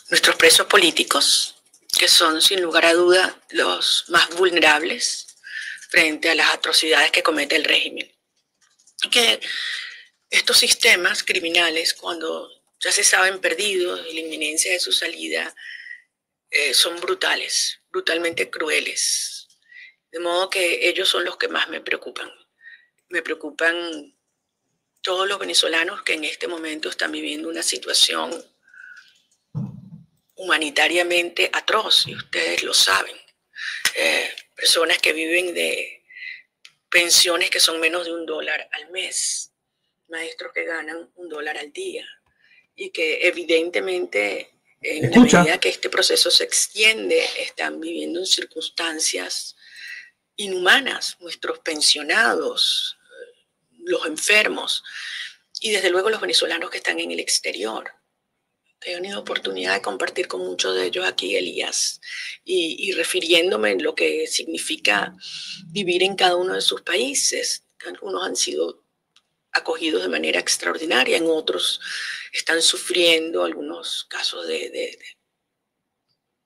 nuestros presos políticos, que son sin lugar a duda los más vulnerables frente a las atrocidades que comete el régimen. Y que estos sistemas criminales, cuando ya se saben perdidos y la inminencia de su salida, son brutales, brutalmente crueles. De modo que ellos son los que más me preocupan. Me preocupan todos los venezolanos que en este momento están viviendo una situación humanitariamente atroz, y ustedes lo saben. Personas que viven de pensiones que son menos de $1 al mes, maestros que ganan $1 al día, y que evidentemente en la medida que este proceso se extiende están viviendo en circunstancias inhumanas, nuestros pensionados, los enfermos y desde luego los venezolanos que están en el exterior. He tenido oportunidad de compartir con muchos de ellos aquí, Elías, y refiriéndome en lo que significa vivir en cada uno de sus países. Algunos han sido acogidos de manera extraordinaria, en otros están sufriendo algunos casos de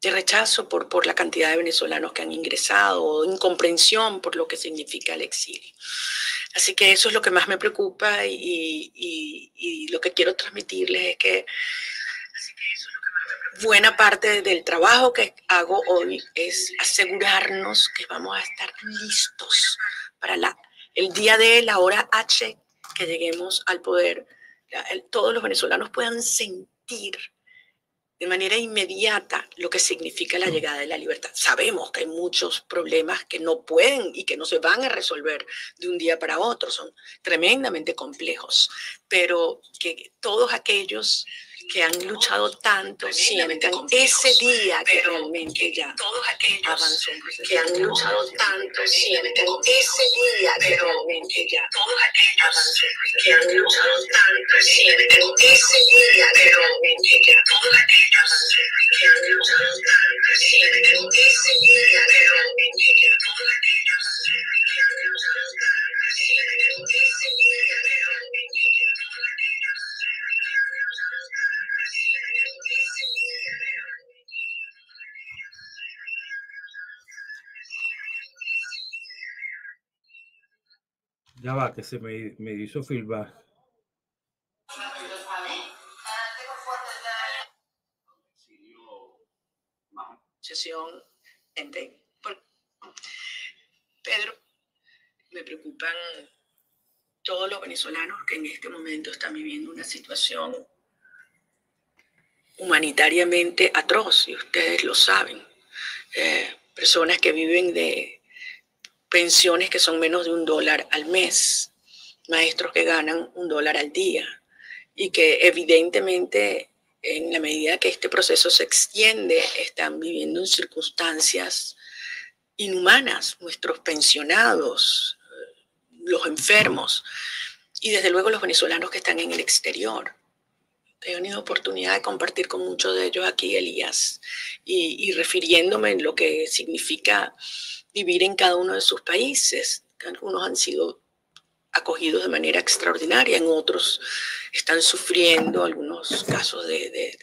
rechazo por la cantidad de venezolanos que han ingresado, o incomprensión por lo que significa el exilio. Así que eso es lo que más me preocupa y lo que quiero transmitirles es que buena parte del trabajo que hago hoy es asegurarnos que vamos a estar listos para el día D, la hora H, que lleguemos al poder. Todos los venezolanos puedan sentir de manera inmediata lo que significa la llegada de la libertad. Sabemos que hay muchos problemas que no pueden y que no se van a resolver de un día para otro, son tremendamente complejos, pero que todos aquellos que han luchado tanto sientan ese día que realmente ya avanzó un proceso. Que han luchado tanto sientan ese día que realmente ya avanzó un proceso. Que han luchado tanto sientan ese día que realmente ya que han luchado tanto sientan ese día que realmente ya que han luchado tanto sientan ese día que realmente ya. Ya va, que se me hizo feedback. Pedro, me preocupan todos los venezolanos que en este momento están viviendo una situación humanitariamente atroz, y ustedes lo saben. Personas que viven de pensiones que son menos de $1 al mes, maestros que ganan $1 al día, y que evidentemente en la medida que este proceso se extiende están viviendo en circunstancias inhumanas, nuestros pensionados, los enfermos y desde luego los venezolanos que están en el exterior. He tenido oportunidad de compartir con muchos de ellos aquí, Elías, y refiriéndome en lo que significa vivir en cada uno de sus países. Algunos han sido acogidos de manera extraordinaria, en otros están sufriendo algunos casos de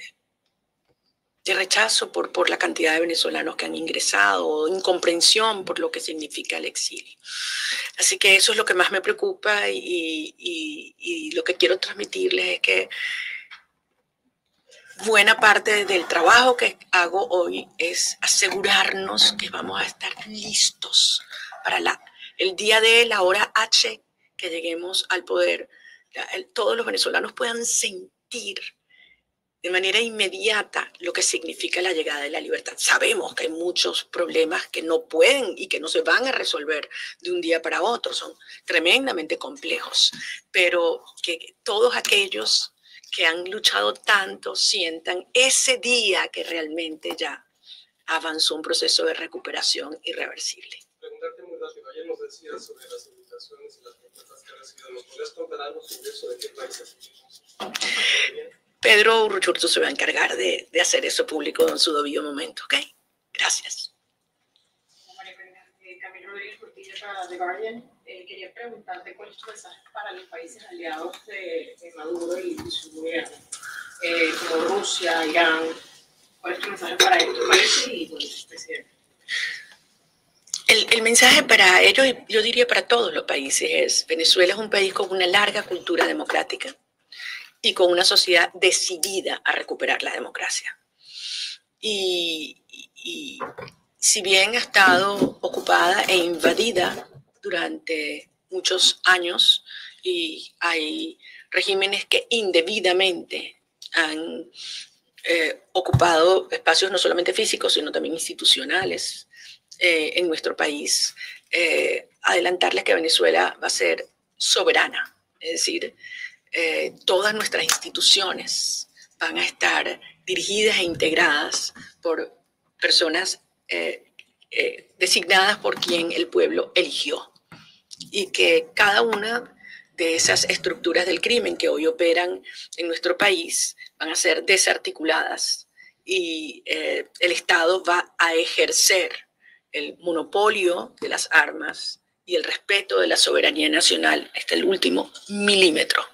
rechazo por la cantidad de venezolanos que han ingresado, o incomprensión por lo que significa el exilio. Así que eso es lo que más me preocupa y lo que quiero transmitirles es que buena parte del trabajo que hago hoy es asegurarnos que vamos a estar listos para el día D, la hora H, que lleguemos al poder. Todos los venezolanos puedan sentir de manera inmediata lo que significa la llegada de la libertad. Sabemos que hay muchos problemas que no pueden y que no se van a resolver de un día para otro, son tremendamente complejos, pero que todos aquellos que han luchado tanto sientan ese día que realmente ya avanzó un proceso de recuperación irreversible. Preguntarte muy rápido, ayer nos decías sobre las invitaciones y las propuestas que ha recibido. ¿Nos podrías contar algo sobre eso? ¿De qué países? Pedro Urruchurtu se va a encargar de hacer eso público en su debido momento, ¿ok? Gracias. Camilo Rodríguez Portillo para The Guardian. Quería preguntarte cuál es tu mensaje para los países aliados de Maduro y su gobierno, como Rusia, Irán, ¿Cuál es tu mensaje para estos países y pues, presidente? El mensaje para ellos, y yo diría para todos los países, es: Venezuela es un país con una larga cultura democrática y con una sociedad decidida a recuperar la democracia. Y si bien ha estado ocupada e invadida durante muchos años, y hay regímenes que indebidamente han ocupado espacios no solamente físicos, sino también institucionales en nuestro país, adelantarles que Venezuela va a ser soberana, es decir, todas nuestras instituciones van a estar dirigidas e integradas por personas designadas por quien el pueblo eligió, y que cada una de esas estructuras del crimen que hoy operan en nuestro país van a ser desarticuladas, y el Estado va a ejercer el monopolio de las armas y el respeto de la soberanía nacional hasta el último milímetro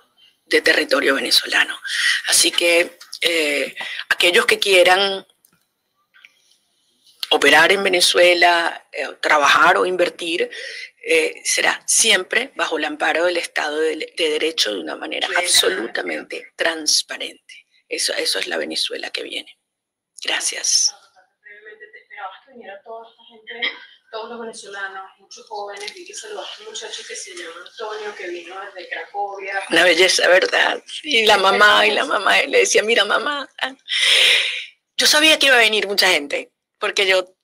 de territorio venezolano. Así que aquellos que quieran operar en Venezuela, trabajar o invertir, será siempre bajo el amparo del Estado de Derecho, de una manera absolutamente transparente. Eso es la Venezuela que viene. Gracias. Previamente te esperabas que viniera toda esta gente, todos los venezolanos, muchos jóvenes, vi que saludaste a un muchacho que se llama Antonio, que vino desde Cracovia. Una belleza, ¿verdad? Y la mamá le decía: mira, mamá, yo sabía que iba a venir mucha gente, porque yo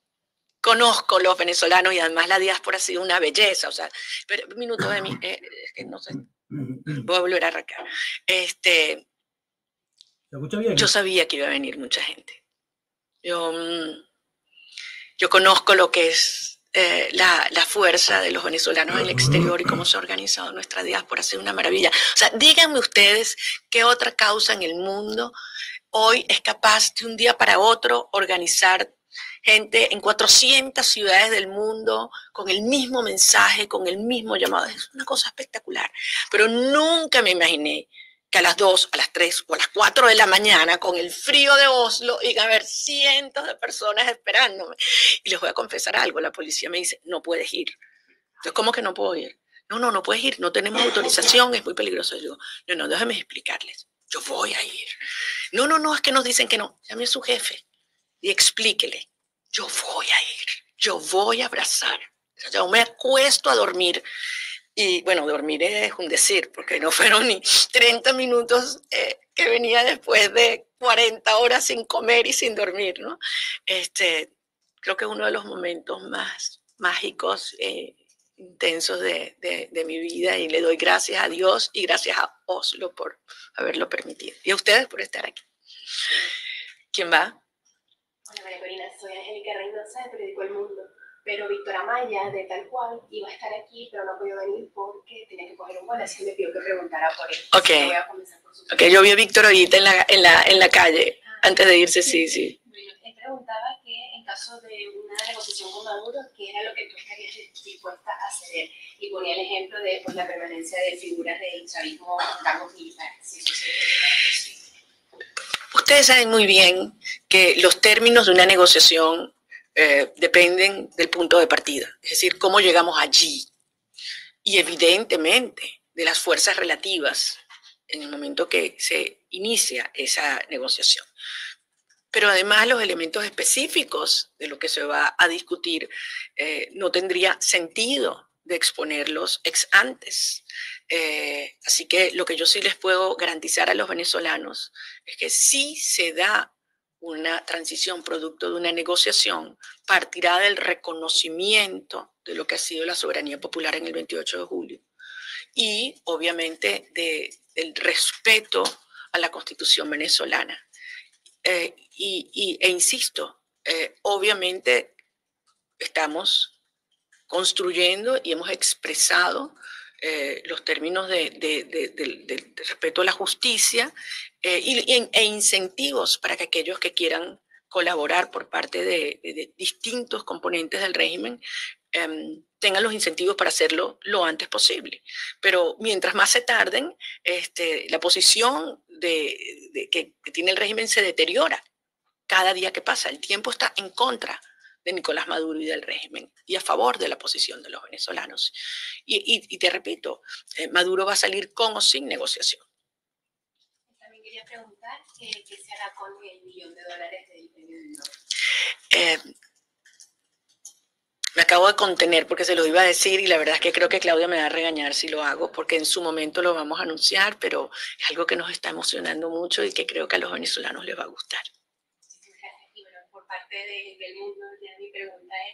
conozco los venezolanos y además la diáspora ha sido una belleza. O sea, pero un minuto de mí, es que no sé, voy a volver a arrancar. ¿Se escucha bien? Yo sabía que iba a venir mucha gente. Yo conozco lo que es la fuerza de los venezolanos en el exterior y cómo se ha organizado nuestra diáspora. Ha sido una maravilla. O sea, díganme ustedes qué otra causa en el mundo hoy es capaz de un día para otro organizar gente en 400 ciudades del mundo con el mismo mensaje, con el mismo llamado. Es una cosa espectacular. Pero nunca me imaginé que a las 2, a las 3 o a las 4 de la mañana, con el frío de Oslo, iban a haber cientos de personas esperándome. Y les voy a confesar algo: la policía me dice: no puedes ir. Entonces, ¿cómo que no puedo ir? No puedes ir, no tenemos autorización, es muy peligroso. Yo digo: no, déjenme explicarles. Yo voy a ir. No, es que nos dicen que no. Llame a su jefe y explíquele: yo voy a ir, yo voy a abrazar. Yo me acuesto a dormir. Y bueno, dormir es un decir, porque no fueron ni 30 minutos que venía después de 40 horas sin comer y sin dormir, ¿no? Creo que es uno de los momentos más mágicos, intensos de mi vida, y le doy gracias a Dios y gracias a Oslo por haberlo permitido. Y a ustedes por estar aquí. ¿Quién va? Hola María Corina, soy Angélica Reynosa de Periódico El Mundo. Pero Víctor Amaya, de Tal Cual, iba a estar aquí, pero no podía venir porque tenía que coger un vuelo, así que me pidió que preguntara por él. Ok, voy a comenzar por su yo vi a Víctor ahorita en la calle, antes de irse, sí. Él preguntaba que en caso de una negociación con Maduro, ¿qué era lo que tú estarías dispuesta a ceder? Y ponía el ejemplo de pues, la permanencia de figuras del chavismo en cargos militares. Si eso sería posible. Ustedes saben muy bien que los términos de una negociación dependen del punto de partida, es decir, cómo llegamos allí, y evidentemente de las fuerzas relativas en el momento que se inicia esa negociación. Pero además los elementos específicos de lo que se va a discutir no tendría sentido de exponerlos ex antes. Así que lo que yo sí les puedo garantizar a los venezolanos es que si se da una transición producto de una negociación, partirá del reconocimiento de lo que ha sido la soberanía popular en el 28 de julio y obviamente del respeto a la Constitución venezolana. E insisto, obviamente estamos construyendo y hemos expresado los términos del respeto a la justicia e incentivos para que aquellos que quieran colaborar por parte de distintos componentes del régimen tengan los incentivos para hacerlo lo antes posible. Pero mientras más se tarden, la posición que tiene el régimen se deteriora. cada día que pasa. El tiempo está en contra de Nicolás Maduro y del régimen y a favor de la posición de los venezolanos. Y te repito, Maduro va a salir con o sin negociación. También quería preguntar qué se hará con el $1 millón del premio del Nobel. Me acabo de contener porque se lo iba a decir y la verdad es que creo que Claudia me va a regañar si lo hago porque en su momento lo vamos a anunciar, pero es algo que nos está emocionando mucho y que creo que a los venezolanos les va a gustar. Y bueno, por parte del mundo, ya mi pregunta es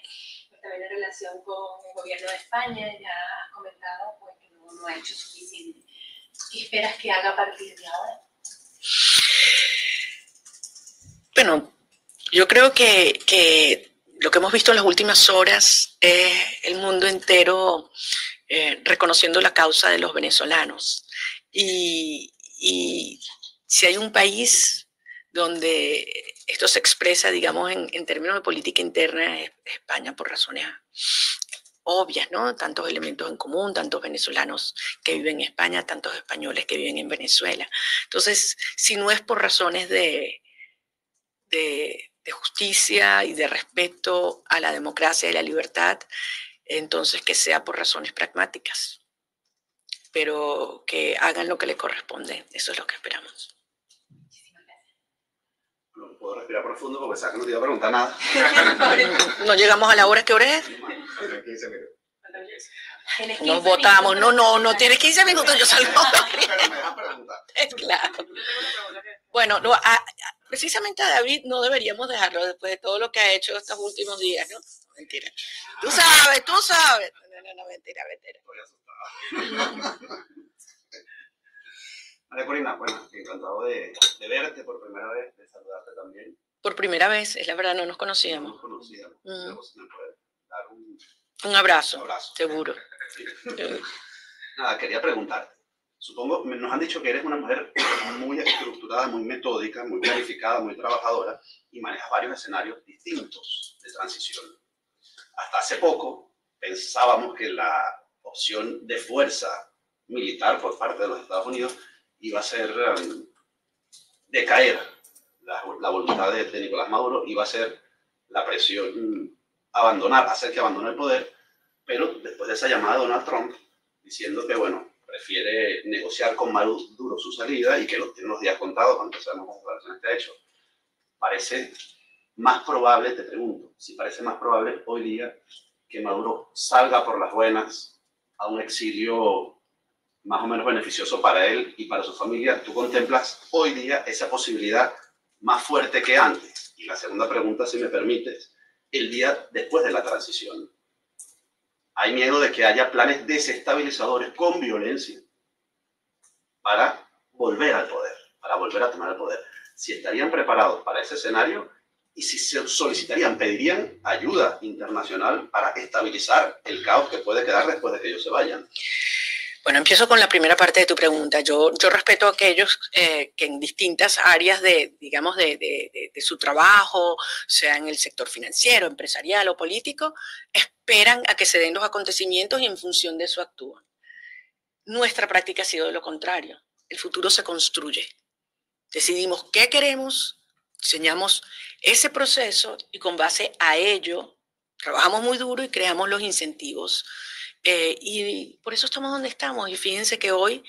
pues, también en relación con el gobierno de España, ya has comentado pues, que no ha hecho suficiente. ¿Qué esperas que haga a partir de ahora? Bueno, yo creo que lo que hemos visto en las últimas horas es el mundo entero reconociendo la causa de los venezolanos. Y si hay un país donde esto se expresa, digamos, en términos de política interna, es España por razones obvias, ¿no? Tantos elementos en común, tantos venezolanos que viven en España, tantos españoles que viven en Venezuela. Entonces, si no es por razones de justicia y de respeto a la democracia y la libertad, entonces que sea por razones pragmáticas, pero que hagan lo que les corresponde. Eso es lo que esperamos. No puedo respirar profundo porque sabes que no te iba a preguntar nada. No llegamos a la hora. ¿Qué hora es? 15 minutos. Nos votamos. No tienes 15 minutos, yo salgo. Pero me dejas preguntar. Claro. Bueno, precisamente a David no deberíamos dejarlo después de todo lo que ha hecho estos últimos días, ¿no? Mentira. Tú sabes. No, mentira. Estoy asustado. María Corina, bueno, encantado de verte por primera vez, de saludarte también. Por primera vez, es la verdad, no nos conocíamos. No nos conocíamos. Luego se me puede dar un abrazo. Un abrazo. Seguro. Sí. Nada, quería preguntarte. Supongo, nos han dicho que eres una mujer muy estructurada, muy metódica, muy planificada, muy trabajadora y manejas varios escenarios distintos de transición. Hasta hace poco pensábamos que la opción de fuerza militar por parte de los Estados Unidos iba a ser decaer. La voluntad de Nicolás Maduro iba a ser la presión, hacer que abandone el poder, pero después de esa llamada de Donald Trump diciendo que, bueno, prefiere negociar con Maduro su salida y que tiene los días contados cuando sabemos las declaraciones que ha hecho. Parece más probable, te pregunto, si parece más probable hoy día que Maduro salga por las buenas a un exilio más o menos beneficioso para él y para su familia. ¿Tú contemplas hoy día esa posibilidad más fuerte que antes? Y la segunda pregunta, si me permites, el día después de la transición. Hay miedo de que haya planes desestabilizadores con violencia para volver al poder, para volver a tomar el poder. Si estarían preparados para ese escenario y si se solicitarían, pedirían ayuda internacional para estabilizar el caos que puede quedar después de que ellos se vayan. Bueno, empiezo con la primera parte de tu pregunta. Yo respeto a aquellos que en distintas áreas de su trabajo, sea en el sector financiero, empresarial o político, esperan a que se den los acontecimientos y en función de eso actúan. Nuestra práctica ha sido de lo contrario. El futuro se construye. Decidimos qué queremos, diseñamos ese proceso y con base a ello trabajamos muy duro y creamos los incentivos. Y por eso estamos donde estamos. Y fíjense que hoy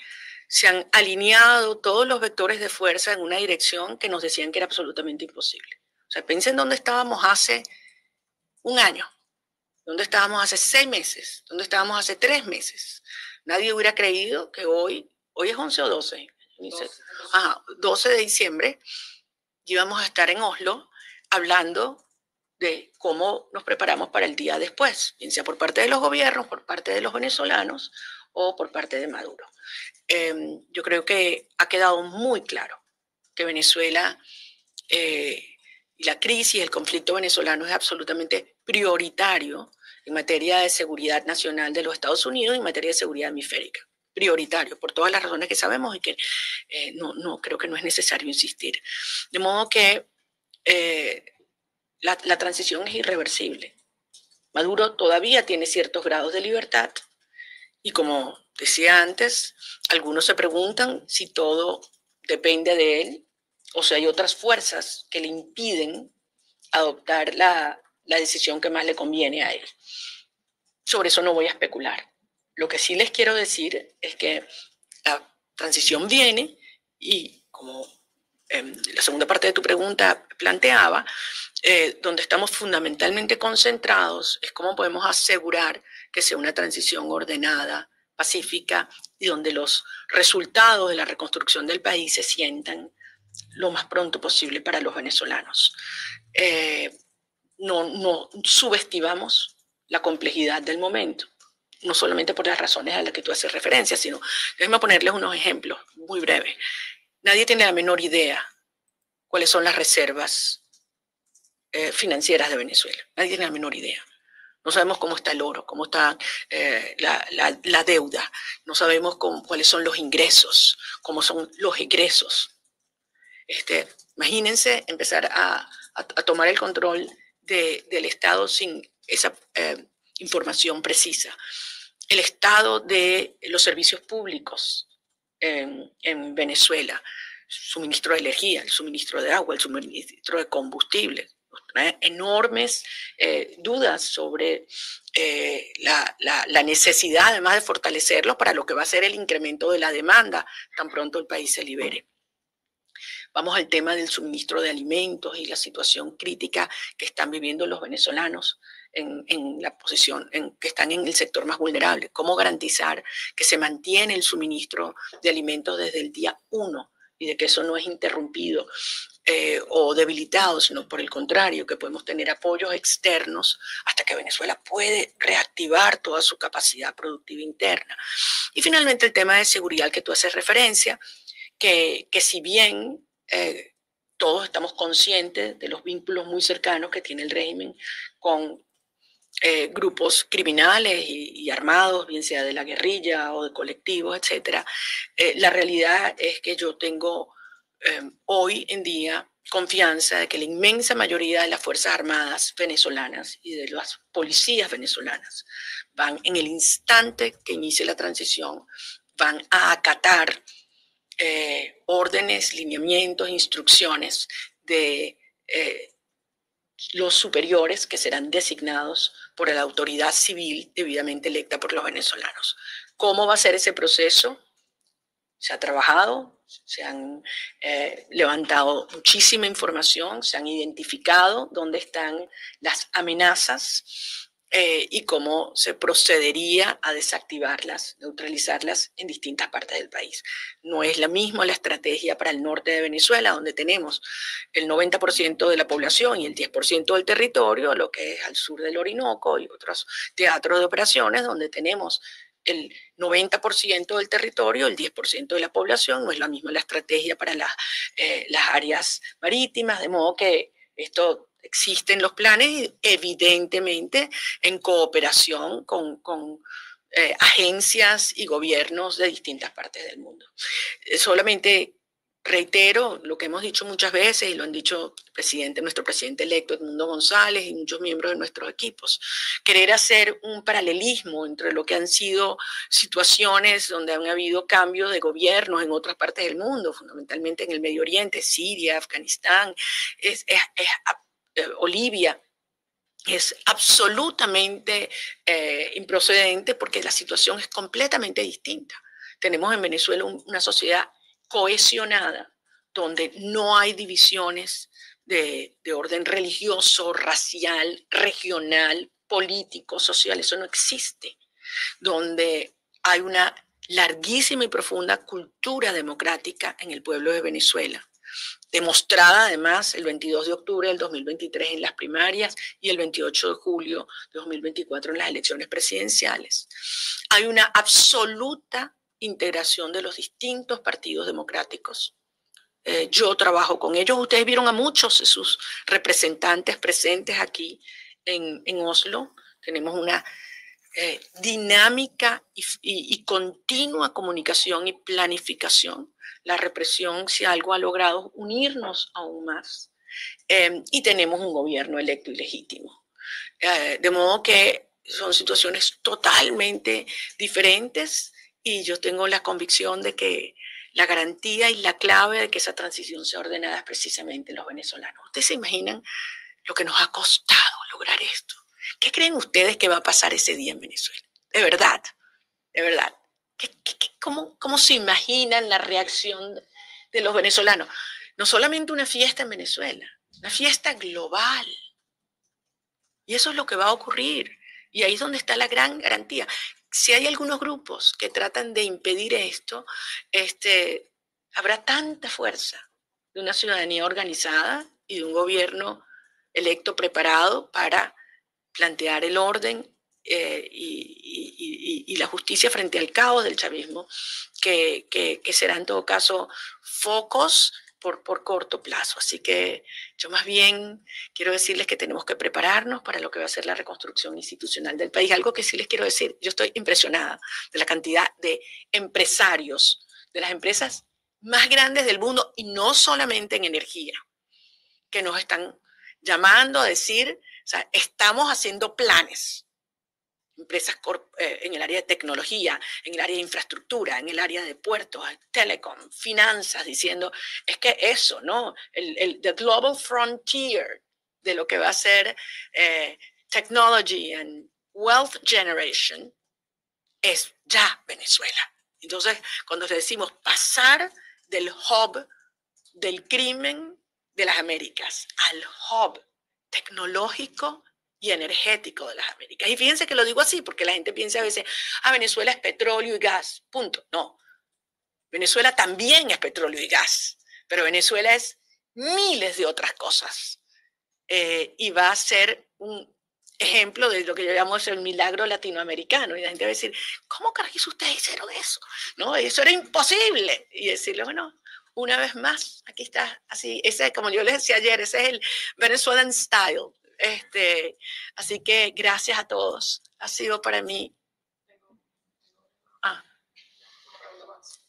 se han alineado todos los vectores de fuerza en una dirección que nos decían que era absolutamente imposible. O sea, piensen dónde estábamos hace un año, dónde estábamos hace 6 meses, dónde estábamos hace 3 meses. Nadie hubiera creído que hoy es 11 o 12, 12 de diciembre, íbamos a estar en Oslo hablando de cómo nos preparamos para el día después, bien sea por parte de los gobiernos, por parte de los venezolanos o por parte de Maduro. Yo creo que ha quedado muy claro que Venezuela y la crisis, el conflicto venezolano es absolutamente prioritario en materia de seguridad nacional de los Estados Unidos y en materia de seguridad hemisférica. Prioritario, por todas las razones que sabemos y que no creo que no es necesario insistir. De modo que la transición es irreversible. Maduro todavía tiene ciertos grados de libertad y como decía antes, algunos se preguntan si todo depende de él o si hay otras fuerzas que le impiden adoptar la decisión que más le conviene a él. Sobre eso no voy a especular. Lo que sí les quiero decir es que la transición viene y, como la segunda parte de tu pregunta planteaba, donde estamos fundamentalmente concentrados es cómo podemos asegurar que sea una transición ordenada, pacífica, y donde los resultados de la reconstrucción del país se sientan lo más pronto posible para los venezolanos. No subestimamos la complejidad del momento, no solamente por las razones a las que tú haces referencia, sino, déjenme ponerles unos ejemplos muy breves. Nadie tiene la menor idea cuáles son las reservas financieras de Venezuela. Nadie tiene la menor idea. No sabemos cómo está el oro, cómo está la deuda, no sabemos cuáles son los ingresos, cómo son los egresos. Imagínense empezar a tomar el control del Estado sin esa información precisa. El estado de los servicios públicos en Venezuela, suministro de energía, el suministro de agua, el suministro de combustible, enormes dudas sobre la necesidad además de fortalecerlos para lo que va a ser el incremento de la demanda tan pronto el país se libere. Vamos al tema del suministro de alimentos y la situación crítica que están viviendo los venezolanos en la posición que están en el sector más vulnerable. ¿Cómo garantizar que se mantiene el suministro de alimentos desde el día 1 y de que eso no es interrumpido o debilitado, sino por el contrario, que podemos tener apoyos externos hasta que Venezuela puede reactivar toda su capacidad productiva interna? Y finalmente el tema de seguridad al que tú haces referencia, que si bien todos estamos conscientes de los vínculos muy cercanos que tiene el régimen con grupos criminales y armados, bien sea de la guerrilla o de colectivos, etc. La realidad es que yo tengo hoy en día confianza de que la inmensa mayoría de las Fuerzas Armadas venezolanas y de las policías venezolanas van, en el instante que inicie la transición, van a acatar órdenes, lineamientos, instrucciones de los superiores que serán designados por la autoridad civil debidamente electa por los venezolanos. ¿Cómo va a ser ese proceso? Se ha trabajado, se han levantado muchísima información, se han identificado dónde están las amenazas y cómo se procedería a desactivarlas, neutralizarlas en distintas partes del país. No es la misma la estrategia para el norte de Venezuela, donde tenemos el 90% de la población y el 10% del territorio, lo que es al sur del Orinoco y otros teatros de operaciones, donde tenemos el 90% del territorio, el 10% de la población. No es la misma la estrategia para las áreas marítimas, de modo que esto existen los planes, evidentemente en cooperación con agencias y gobiernos de distintas partes del mundo. Solamente reitero lo que hemos dicho muchas veces y lo han dicho nuestro presidente electo Edmundo González y muchos miembros de nuestros equipos. Querer hacer un paralelismo entre lo que han sido situaciones donde han habido cambios de gobiernos en otras partes del mundo, fundamentalmente en el Medio Oriente, Siria, Afganistán, o Libia, es absolutamente improcedente porque la situación es completamente distinta. Tenemos en Venezuela una sociedad cohesionada, donde no hay divisiones de orden religioso, racial, regional, político, social, eso no existe, donde hay una larguísima y profunda cultura democrática en el pueblo de Venezuela, demostrada además el 22 de octubre del 2023 en las primarias y el 28 de julio de 2024 en las elecciones presidenciales. Hay una absoluta integración de los distintos partidos democráticos. Yo trabajo con ellos. Ustedes vieron a muchos de sus representantes presentes aquí en Oslo. Tenemos una dinámica y continua comunicación y planificación. La represión, si algo ha logrado, unirnos aún más. Y tenemos un gobierno electo y legítimo. De modo que son situaciones totalmente diferentes y yo tengo la convicción de que la garantía y la clave de que esa transición sea ordenada es precisamente los venezolanos. ¿Ustedes se imaginan lo que nos ha costado lograr esto? ¿Qué creen ustedes que va a pasar ese día en Venezuela? De verdad, de verdad. ¿Cómo se imaginan la reacción de los venezolanos? No solamente una fiesta en Venezuela, una fiesta global. Y eso es lo que va a ocurrir. Y ahí es donde está la gran garantía. Si hay algunos grupos que tratan de impedir esto, habrá tanta fuerza de una ciudadanía organizada y de un gobierno electo preparado para plantear el orden y la justicia frente al caos del chavismo, que será en todo caso focos por corto plazo. Así que yo más bien quiero decirles que tenemos que prepararnos para lo que va a ser la reconstrucción institucional del país. Algo que sí les quiero decir, yo estoy impresionada de la cantidad de empresarios, de las empresas más grandes del mundo, y no solamente en energía, que nos están llamando a decir, o sea, estamos haciendo planes. Empresas en el área de tecnología, en el área de infraestructura, en el área de puertos, telecom, finanzas, diciendo, es que eso, ¿no? The global frontier de lo que va a ser technology and wealth generation es ya Venezuela. Entonces, cuando le decimos pasar del hub del crimen de las Américas al hub tecnológico y energético de las Américas. Y fíjense que lo digo así porque la gente piensa a veces, Venezuela es petróleo y gas, punto. No, Venezuela también es petróleo y gas, pero Venezuela es miles de otras cosas. Y va a ser un ejemplo de lo que yo llamo el milagro latinoamericano. Y la gente va a decir, ¿cómo carajos ustedes hicieron eso? ¿No? Eso era imposible. Y decirle, bueno, una vez más, aquí está, así, ese, como yo les decía ayer, ese es el Venezuelan style. Así que gracias a todos. Ha sido para mí.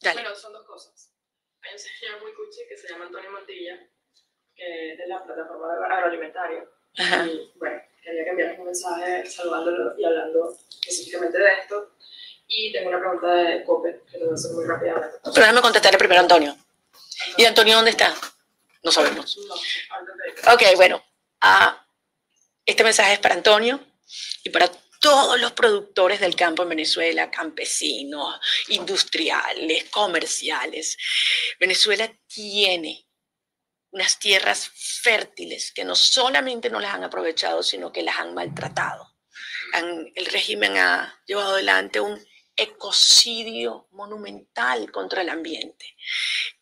Dale. Bueno, son dos cosas. Hay un señor muy cuchi que se llama Antonio Mantilla, que es de la plataforma agroalimentaria. Ajá. Y bueno, quería que enviaras un mensaje saludándolo y hablando específicamente de esto. Y tengo una pregunta de COPE, que lo voy a hacer muy rápidamente. Pero déjame contestarle primero a Antonio. ¿Y Antonio dónde está? No sabemos. No, ok, bueno. Este mensaje es para Antonio y para todos los productores del campo en Venezuela, campesinos, industriales, comerciales. Venezuela tiene unas tierras fértiles que no solamente no las han aprovechado, sino que las han maltratado. El régimen ha llevado adelante un ecocidio monumental contra el ambiente.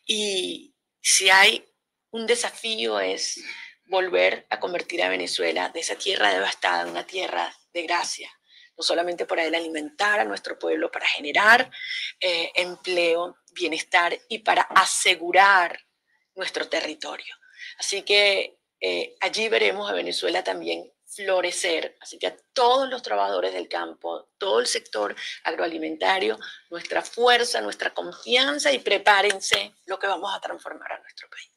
Y si hay un desafío es volver a convertir a Venezuela de esa tierra devastada en una tierra de gracia, no solamente para alimentar a nuestro pueblo, para generar empleo, bienestar y para asegurar nuestro territorio. Así que allí veremos a Venezuela también florecer. Así que a todos los trabajadores del campo, todo el sector agroalimentario, nuestra fuerza, nuestra confianza y prepárense lo que vamos a transformar a nuestro país.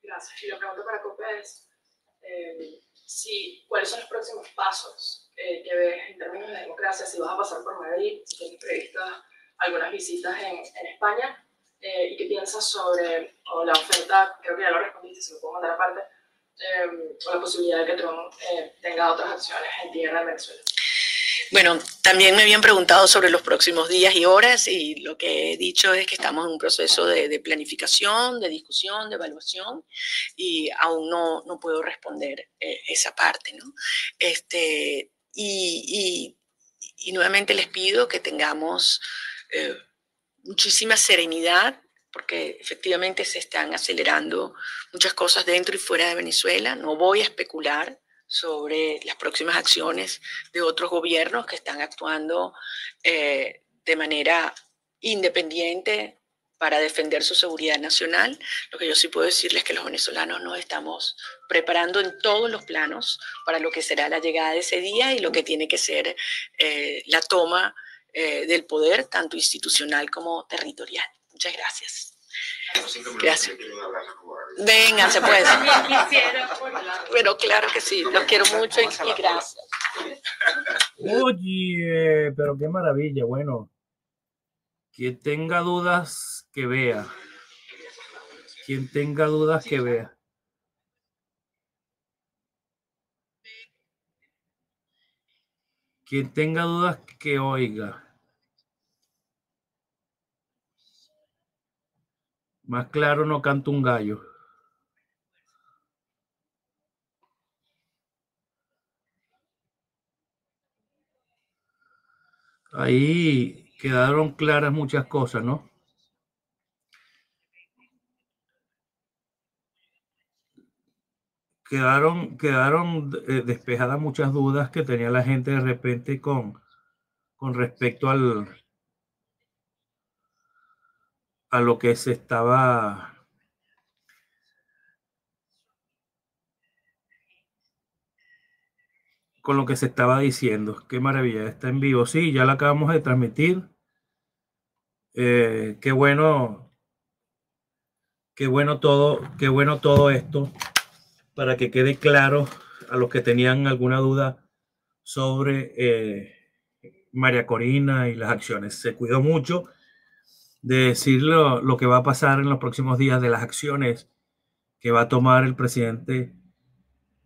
Gracias. Y la pregunta para COPE es, ¿cuáles son los próximos pasos que ves en términos de democracia? Si vas a pasar por Madrid, si tienes previstas algunas visitas en España, y qué piensas sobre la oferta, creo que ya lo respondiste, se lo puedo mandar aparte, o la posibilidad de que Trump tenga otras acciones en tierra de Venezuela. Bueno, también me habían preguntado sobre los próximos días y horas y lo que he dicho es que estamos en un proceso de planificación, de discusión, de evaluación y aún no puedo responder esa parte, ¿no? Y nuevamente les pido que tengamos muchísima serenidad porque efectivamente se están acelerando muchas cosas dentro y fuera de Venezuela. No voy a especular sobre las próximas acciones de otros gobiernos que están actuando de manera independiente para defender su seguridad nacional. Lo que yo sí puedo decirles es que los venezolanos nos estamos preparando en todos los planos para lo que será la llegada de ese día y lo que tiene que ser la toma del poder, tanto institucional como territorial. Muchas gracias. Gracias. Vénganse pues. Pero claro que sí, los quiero mucho y gracias. Oye, pero qué maravilla. Bueno, que tenga dudas que vea. Quien tenga dudas, que vea. Quien tenga dudas, que oiga. Más claro no canta un gallo. Ahí quedaron claras muchas cosas, ¿no? Quedaron despejadas muchas dudas que tenía la gente de repente con respecto a lo que se estaba con lo que se estaba diciendo. Qué maravilla, está en vivo. Sí, ya la acabamos de transmitir. Qué bueno todo esto, para que quede claro a los que tenían alguna duda sobre María Corina y las acciones. Se cuidó mucho de decir lo que va a pasar en los próximos días, de las acciones que va a tomar el presidente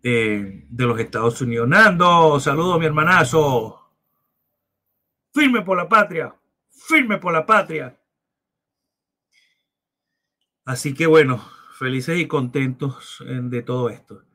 de los Estados Unidos. Nando, saludo mi hermanazo. Firme por la patria, firme por la patria. Así que bueno, felices y contentos de todo esto.